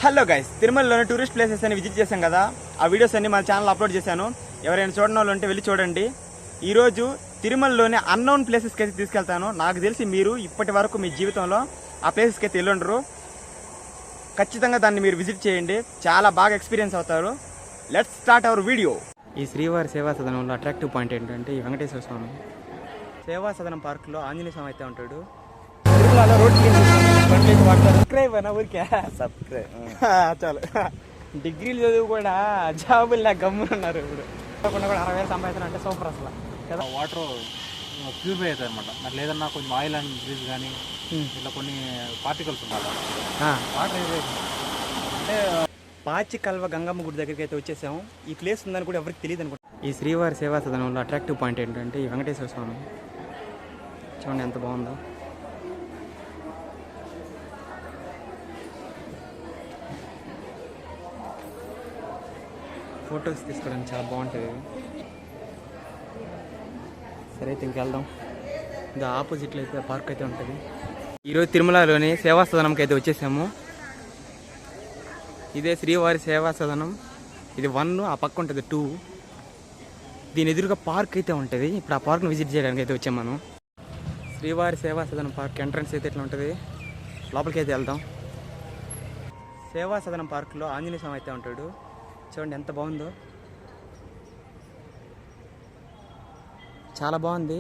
Hello guys, తిరుమలలోని tourist places అని visit చేశాం కదా. ఆ వీడియోస్ అన్ని మన ఛానల్ అప్లోడ్ చేశాను. ఎవరైనా చూడని వాళ్ళు ఉంటే వెళ్ళి చూడండి. ఈరోజు తిరుమలలోని అన్నోన్ ప్లేసెస్కి అయితే తీసుకెళ్తాను. నాకు తెలిసి మీరు ఇప్పటి వరకు మీ జీవితంలో ఆ ప్లేసెస్కి అయితే వెళ్ళుండరు. ఖచ్చితంగా దాన్ని మీరు విజిట్ చేయండి, చాలా బాగా ఎక్స్పీరియన్స్ అవుతారు. Let's start our video. ఈ శ్రీవారి సేవా సదనంలో అట్రాక్టివ్ పాయింట్ ఏంటంటే ఈ వెంకటేశ్వర స్వామి సేవా సదనం పార్కులో ఆంజనేయ స్వామి అయితే ఉంటాడు. తిరుమలలో రోడ్ సబ్స్క్రైబ్ అన్న ఊరికే చాలు. డిగ్రీలు చదువు కూడా జాబులు నాకు గమ్మునున్నారు. ఇప్పుడు కూడా 60,000 సంపాదించారు అంటే సూపర్ అసలు కదా. వాటర్ ప్యూరిఫై అవుతాయి అనమాట. దాంట్లో ఏదన్నా కొంచెం ఆయిల్ అండ్ గ్రీస్ కానీ ఇట్లా కొన్ని పార్టికల్స్ ఉండాలి. వాటర్ అంటే పాచి కల్వ గంగమ్మ గుడి దగ్గరికి అయితే వచ్చేసాము. ఈ ప్లేస్ ఉందని కూడా ఎవరికి తెలియదు అనుకుంటా. ఈ శ్రీవారి సేవా సదనంలో అట్రాక్టివ్ పాయింట్ ఏంటంటే ఈ వెంకటేశ్వర స్వామి చూడండి ఎంత బాగుందో. ఫొటోస్ తీసుకోవడానికి చాలా బాగుంటుంది. సరే అయితే ఇంకెళ్దాం. ఇది ఆపోజిట్లో అయితే పార్క్ అయితే ఉంటుంది. ఈరోజు తిరుమలలోని సేవా సదనంకి అయితే వచ్చేసాము. ఇదే శ్రీవారి సేవా సదనం. ఇది 1, ఆ పక్క ఉంటుంది 2. దీని ఎదురుగా పార్క్ అయితే ఉంటుంది. ఇప్పుడు ఆ పార్క్ను విజిట్ చేయడానికి అయితే వచ్చాము మనం. శ్రీవారి సేవా సదనం పార్క్ ఎంట్రన్స్ అయితే ఇట్లా ఉంటుంది. లోపలికి అయితే వెళ్దాం. సేవా సదనం పార్క్లో ఆంజనేయ స్వామి అయితే ఉంటాడు. చూడండి ఎంత బాగుందో, చాలా బాగుంది.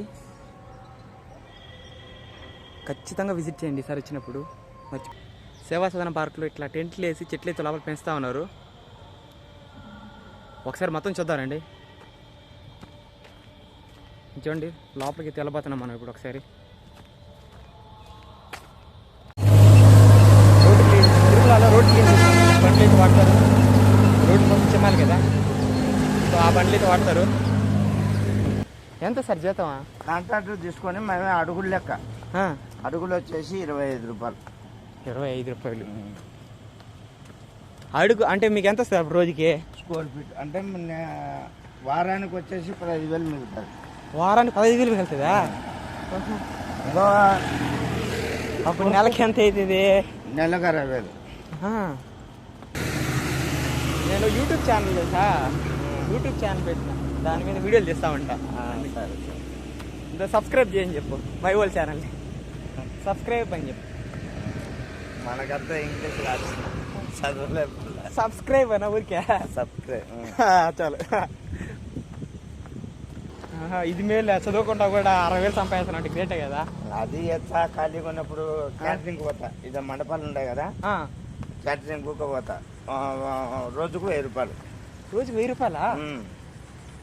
ఖచ్చితంగా విజిట్ చేయండి ఈసారి వచ్చినప్పుడు. సేవా సదనం పార్కులో ఇట్లా టెంట్లు వేసి చెట్లు అయితే లోపల పెంచుతూ ఉన్నారు. ఒకసారి మొత్తం చూద్దామండి. చూడండి లోపలికి తెలబోతున్నాం మనం ఇప్పుడు. ఒకసారి తిరుమలలో రోడ్డు బండ్లు అయితే వాడతారు. రోడ్డు మొత్తం చిమ్మాలి కదా, సో ఆ బండ్లు అయితే వాడతారు. ఎంత సార్ జీతమా? కాంట్రాక్టర్ తీసుకొని మేమే అడుగులు లెక్క. అడుగులు వచ్చేసి 25 రూపాయలు. 25 రూపాయలు అడుగు అంటే మీకు ఎంత సార్ రోజుకి? స్క్వేర్ ఫీట్ అంటే వారానికి వచ్చేసి 15,000 మిగులుతుంది. వారానికి 15,000 మిగులుతుందా? ఇంకో అప్పుడు నెలకి ఎంత అవుతుంది? నెలకు 60,000. నేను యూట్యూబ్ ఛానల్ చేసా, యూట్యూబ్ ఛానల్ పెట్టిన, దాని మీద వీడియోలు చేస్తా ఉంటా. సరే ఇంత సబ్స్క్రైబ్ చేయని చెప్పు మై ఓల్ ఛానల్ని. సబ్స్క్రైబ్ అని చెప్పు. మనకంతా ఇంగ్లీష్ రాదు, చదవలేదు. సబ్స్క్రైబ్ అన్న ఊరికే సబ్స్క్రైబ్ చాలు. ఇది మేలు, చదువుకుంటా కూడా 60,000 సంపాదిస్తానంటే గ్రేటే కదా. అది ఎట్లా ఖాళీగా ఉన్నప్పుడు క్యాటరింగ్ పోతా. ఇది మండపాలు ఉంటాయి కదా, క్యాటరింగ్ పోతా. రోజుకు 1000 రూపాయలు. రోజుకు 1000 రూపాయలా?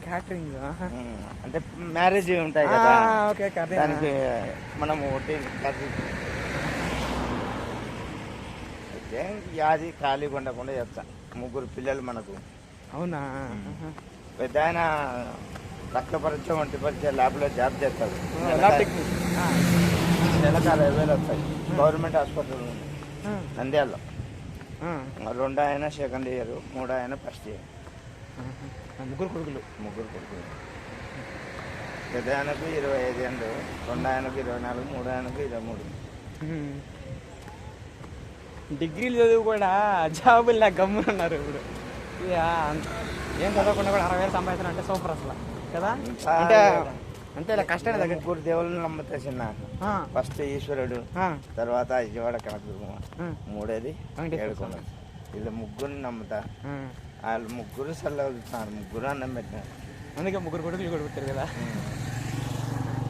క్యాటరింగ్ అంటే మ్యారేజ్ ఉంటాయి కదా, ఓకే. దానికి మనం క్యాటరింగ్ అయితే అది ఖాళీగా ఉండకుండా చేస్తా. 3 పిల్లలు మనకు. అవునా? పెద్ద ఆయన రక్త పరీక్ష, వంటి పరీక్ష ల్యాబ్లో జాబ్ చేస్తాడు. నెలకు 60,000 వస్తాయి. గవర్నమెంట్ హాస్పిటల్ ఉంది నంద్యాలలో. 2 ఆయన సెకండ్ ఇయర్, 3 ఆయన ఫస్ట్ ఇయర్. 3 కొడుకులు. పెద్ద ఆయనకు 25 ఏళ్ళు, 2 ఆయనకు 24, 3 ఆయనకు 23. డిగ్రీలు చదువు కూడా జాబులు నాకు గమ్మునున్నారు. ఇప్పుడు ఏం చదవకుండా కూడా 60,000 సంపాదించారు అంటే సూపర్ అసలు కదా. అంటే అంతే కష్టాన్ని దగ్గర. 3 దేవుళ్ళని నమ్ముతా చిన్న. ఫస్ట్ ఈశ్వరుడు, తర్వాత విజయవాడ కనకదుర్గమ్మ, 3ఏది ఏడుకొండ. వీళ్ళు 3 నమ్ముతా. వాళ్ళు 3 చల్లవుతున్నారు, 3 అన్నం పెట్టినారు. అందుకే 3 కొడుకులు కూడా పెట్టారు కదా.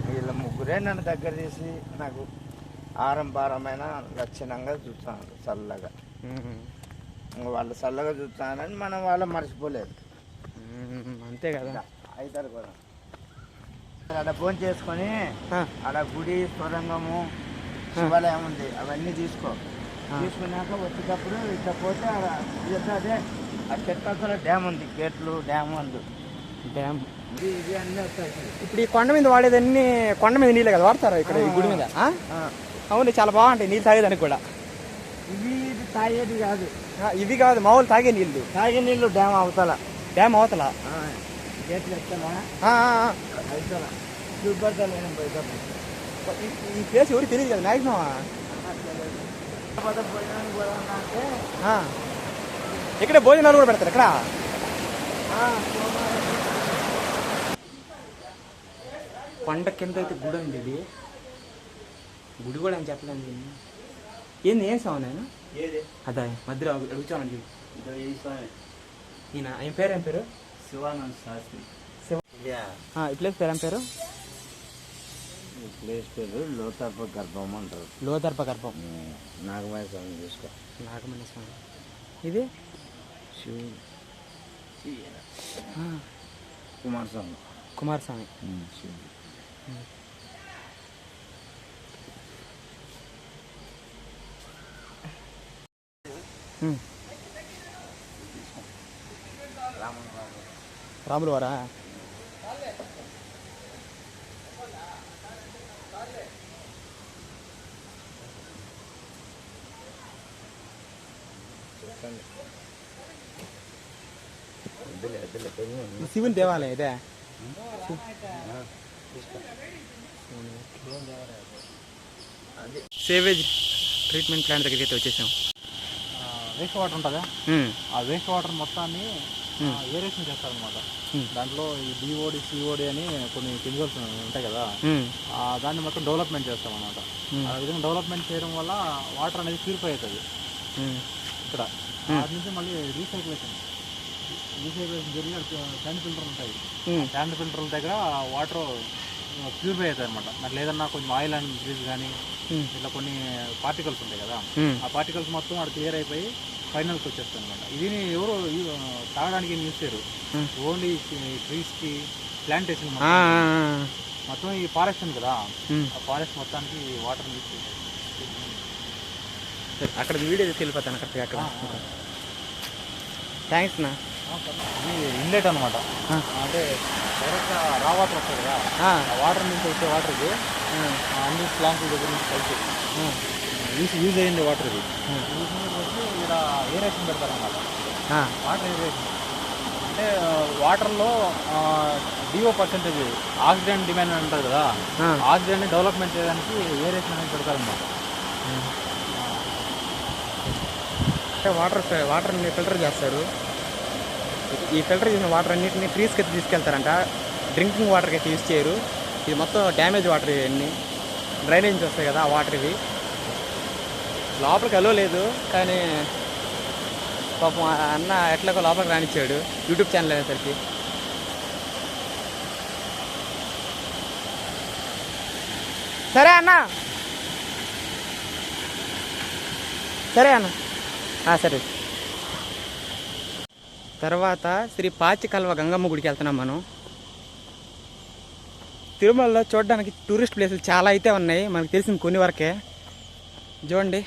వీళ్ళ 3 నన్ను దగ్గర తీసి నాకు ఆరంభారమైన లక్షణంగా చూస్తాను చల్లగా. వాళ్ళు చల్లగా చూస్తానని మనం వాళ్ళ మర్చిపోలేదు. అంతే కదా. అవుతారు కూడా. అక్కడ ఫోన్ చేసుకొని అక్కడ గుడి, స్వరంగము, శివాలయం ఉంది, అవన్నీ తీసుకున్నాక వచ్చేటప్పుడు ఇట్లా పోతే అదే ఆ చెట్ల డ్యామ్ ఉంది, గేట్లు డ్యామ్ ఉంది. డ్యామ్ ఇది అన్నీ వస్తాయి. ఇప్పుడు ఈ కొండ మీద వాడేదన్నీ కొండ మీద నీళ్ళే కదా వాడతారు ఇక్కడ ఈ గుడి మీద. అవును, చాలా బాగుంటాయి నీళ్ళు తాగేదానికి కూడా. ఇది తాగేది కాదు, ఇవి కాదు మామూలు తాగే నీళ్ళు. తాగే నీళ్ళు డ్యామ్ అవతల. డ్యామ్ అవతల గేట్లు ఎక్కలా అవతల ఈ ప్లేస్ ఎవరికి తెలియదు కదా మ్యాక్సిమం. ఇక్కడ భోజనాలు కూడా పెడతారు ఇక్కడ. పంట కింద అయితే గుడి ఉంది. ఇది గుడి కూడా అని చెప్పలేను దీన్ని. ఏంది ఏం సాగు నేను అదా మధ్యలో అడుగుతాను. ఈయన ఆయన పేరు ఏం పేరు? శివానంద శాస్త్రి. ఈ ప్లేస్ పేరు ఏం పేరు? ఈ ప్లేస్ పేరు లోతర్ప గర్భం అంటారు. లోతర్ప గర్భం. నాగమయ స్వామి చూసుకో. నాగమణి స్వామి. ఇది శివుడు కుమారస్వామి. కుమారస్వామి. శివుడు. రాములు వారా? శివుని దేవాలయం ఇదే. సేవేజ్ ట్రీట్మెంట్ ప్లాంట్ దగ్గరికి అయితే వచ్చేసాం. వేస్ట్ వాటర్ ఉంటుందా, ఆ వేస్ట్ వాటర్ మొత్తాన్ని ఏరేషన్ చేస్తారనమాట. దాంట్లో ఈ డిఓడి సిఓడి అని కొన్ని కెమికల్స్ ఉంటాయి కదా, దాన్ని మొత్తం డెవలప్మెంట్ చేస్తాం అనమాట. ఆ విధంగా డెవలప్మెంట్ చేయడం వల్ల వాటర్ అనేది ప్యూరిఫై అవుతుంది ఇక్కడ. వాటి నుంచి మళ్ళీ రీసైక్లేషన్ జరిగి ట్యాంక్ ఫిల్టర్ ఉంటాయి. ట్యాంక్ ఫిల్టర్ల దగ్గర వాటర్ ప్యూరిఫై అవుతుంది అనమాట. దాంట్లో ఏదన్నా కొంచెం ఆయిల్ అండ్ గ్రీజ్ కానీ ఇట్లా కొన్ని పార్టికల్స్ ఉంటాయి కదా, ఆ పార్టికల్స్ మొత్తం అది క్లియర్ అయిపోయి ఫైనల్కి వచ్చేస్తుంది అనమాట. ఇది ఎవరు తాగడానికి ఏం యూజ్ చేయరు, ఓన్లీ ట్రీస్కి ప్లాంటేషన్ మొత్తం ఈ ఫారెస్ట్ ఉంది కదా, ఆ ఫారెస్ట్ మొత్తానికి వాటర్ యూజ్ చేస్తారు. అక్కడ వీడియో తీసుకెళ్ళిపోతాను అక్కడ. థ్యాంక్స్ నా. ఇది ఇన్లెట్ అనమాట, అంటే డైరెక్ట్గా రా వాటర్ వస్తుంది కదా, ఆ వాటర్ నుంచి వచ్చే వాటర్ ఇది అన్ని ప్లాంట్ల దగ్గర నుంచి కలిసి యూజ్ అయ్యింది వాటర్. ఇది యూజ్ వచ్చి ఇక్కడ ఏరేషన్ పెడతారన్నమాట. వాటర్ ఏరేషన్ అంటే వాటర్లో డిఓ పర్సెంటేజ్ ఆక్సిజన్ డిమాండ్ అంటారు కదా, ఆక్సిజన్ని డెవలప్మెంట్ చేయడానికి ఏరేషన్ అనేది పెడతారన్నమాట. అంటే వాటర్ని ఫిల్టర్ చేస్తారు. ఈ ఫిల్టర్ చేసిన వాటర్ అన్నింటినీ ట్రీస్కి అయితే తీసుకెళ్తారంట, డ్రింకింగ్ వాటర్కి అయితే యూజ్ చేయరు. ఇది మొత్తం డ్యామేజ్ వాటర్, ఇవన్నీ డ్రైనేజ్ నుంచి వస్తాయి కదా ఆ వాటర్. ఇవి లోపలికి అలో లేదు, కానీ పాపం అన్న ఎట్లాగో లోపలికి రానిచ్చాడు యూట్యూబ్ ఛానల్ అనేసరికి. సరే అన్న, సరే అన్న, సరే. తర్వాత శ్రీ పాచికల్వ గంగమ్మ గుడికి వెళ్తున్నాం మనం. తిరుమలలో చూడడానికి టూరిస్ట్ ప్లేసులు చాలా అయితే ఉన్నాయి, మనకు తెలిసిన కొన్ని వరకే. చూడండి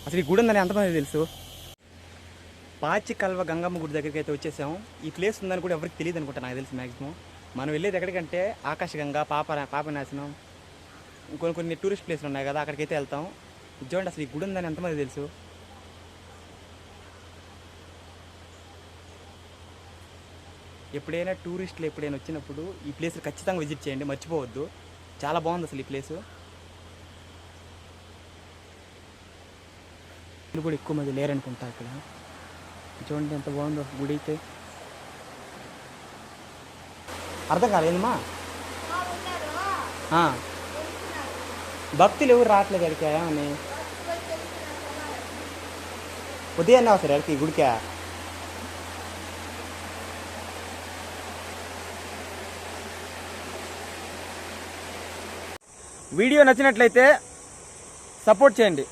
అసలు ఈ గుడి ఉందని ఎంతమంది తెలుసు. పాచికల్వ గంగమ్మ గుడి దగ్గరికి అయితే వచ్చేసాము. ఈ ప్లేస్ ఉందని కూడా ఎవరికి తెలియదు అనుకుంటా, నాకు తెలిసి మ్యాక్సిమం. మనం వెళ్ళేది ఎక్కడికంటే ఆకాశగంగా, పాపనాశనం, కొన్ని టూరిస్ట్ ప్లేసులు ఉన్నాయి కదా, అక్కడికైతే వెళ్తాం. చూడండి అసలు ఈ గుడి ఉందని ఎంతమంది తెలుసు. ఎప్పుడైనా టూరిస్టులు వచ్చినప్పుడు ఈ ప్లేస్ ఖచ్చితంగా విజిట్ చేయండి, మర్చిపోవద్దు. చాలా బాగుంది అసలు ఈ ప్లేసు. ఇది కూడా ఎక్కువ మంది లేరనుకుంటా ఇక్కడ. చూడండి ఎంత బాగుందో గుడి అయితే. అర్థం కాలేదమ్మా, భక్తులు ఎవరు రావట్లేదు అడికా ఏమని. ఉదయాన్నే వస్తారు అడికి గుడికా. వీడియో నచ్చినట్లయితే సపోర్ట్ చేయండి.